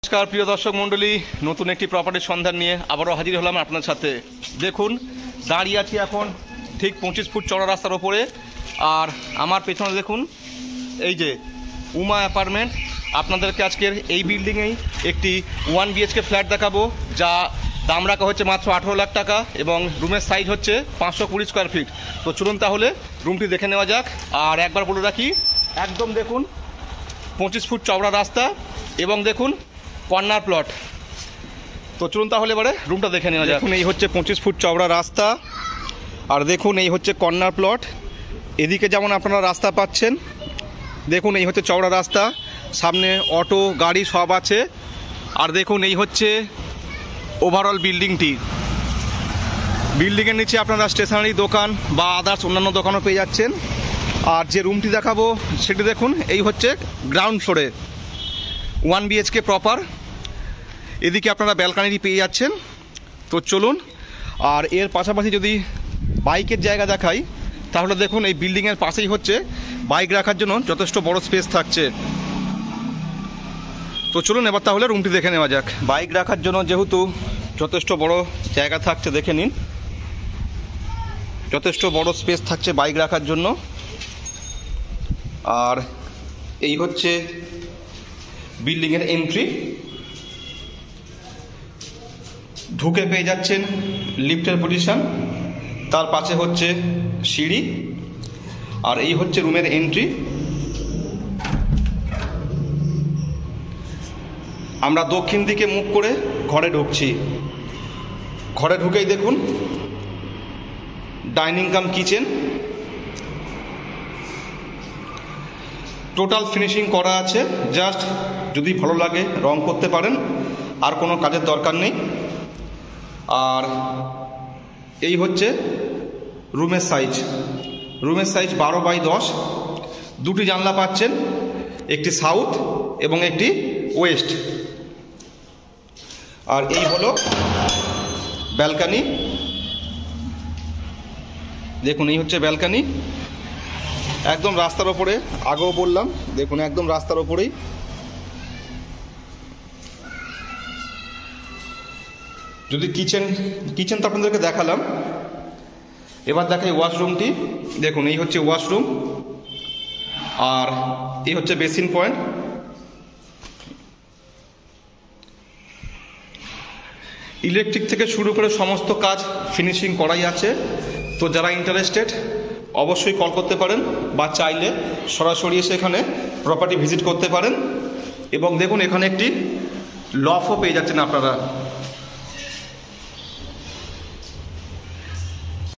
नमस्कार प्रिय दर्शक मंडली नतून एक प्रपार्टी सन्धान निये आबारो हाजिर हलाम आपनार साथे। देखुन दाड़िये आछि एखन ठीक 25 फुट चौड़ा रास्तार ओपरे और आमार पेछने देखुन এই যে उमा अपार्टमेंट आपनादेरके आजकेर এই बिल्डिंगेই একটি 1 BHK फ्लैट देखाबो जा दाम रखा হচ্ছে মাত্র 18 লাখ টাকা এবং রুমের সাইজ হচ্ছে 520 স্কয়ার ফিট। তো চলুন তাহলে রুমটি দেখে নেওয়া যাক। আর একবার বলে রাখি একদম দেখুন 25 ফুট চওড়া রাস্তা এবং দেখুন কর্নার প্লট। তো চলুন তাহলে এবারে রুমটা দেখে নেওয়া যাক। দেখুন এই হচ্ছে 25 ফুট চওড়া রাস্তা আর দেখুন এই হচ্ছে কর্নার প্লট। এদিকে যেমন আপনারা রাস্তা পাচ্ছেন দেখুন এই হচ্ছে চওড়া রাস্তা, সামনে অটো গাড়ি সব আছে। আর দেখুন এই হচ্ছে ওভারঅল বিল্ডিংটি। বিল্ডিংয়ের নিচে আপনারা স্টেশনারি দোকান বা আদার্স অন্যান্য দোকানও পেয়ে যাচ্ছেন। আর যে রুমটি দেখাবো সেটি দেখুন এই হচ্ছে গ্রাউন্ড ফ্লোরে 1 BHK প্রপার। এদিকে আপনারা ব্যালকনি পেয়ে যাচ্ছেন। তো চলুন আর এর পাশাপাশি যদি বাইকের জায়গা দেখাই তাহলে দেখুন এই বিল্ডিংয়ের পাশেই হচ্ছে বাইক রাখার জন্য যথেষ্ট বড় স্পেস থাকছে। তো চলুন এবার তাহলে রুমটি দেখে নেওয়া যাক। বাইক রাখার জন্য যেহেতু যথেষ্ট বড় জায়গা থাকছে দেখে নিন, যথেষ্ট বড় স্পেস থাকছে বাইক রাখার জন্য। আর এই হচ্ছে বিল্ডিংয়ের এন্ট্রি, ঢুকে পেয়ে যাচ্ছেন লিফটের পজিশন, তার পাশে হচ্ছে সিঁড়ি আর এই হচ্ছে রুমের এন্ট্রি। আমরা দক্ষিণ দিকে মুখ করে ঘরে ঢুকছি। ঘরে ঢুকেই দেখুন ডাইনিং কাম কিচেন, টোটাল ফিনিশিং করা আছে। জাস্ট যদি ভালো লাগে রং করতে পারেন, আর কোনো কাজের দরকার নেই। আর এই হচ্ছে রুমের সাইজ, রুমের সাইজ 12x10। দুটি জানলা পাচ্ছেন, একটি সাউথ এবং একটি ওয়েস্ট। আর এই হলো ব্যালকনি, দেখুন এই হচ্ছে ব্যালকনি একদম রাস্তার ওপরে। আগেও বললাম দেখুন একদম রাস্তার ওপরেই। যদি কিচেন তো আপনাদেরকে দেখালাম, এবার দেখাই ওয়াশরুমটি। দেখুন এই হচ্ছে ওয়াশরুম আর এই হচ্ছে বেসিন পয়েন্ট। ইলেকট্রিক থেকে শুরু করে সমস্ত কাজ ফিনিশিং করাই আছে। তো যারা ইন্টারেস্টেড অবশ্যই কল করতে পারেন বা চাইলে সরাসরি এসে এখানে প্রপার্টি ভিজিট করতে পারেন। এবং দেখুন এখানে একটি লফও পেয়ে যাচ্ছেন আপনারা।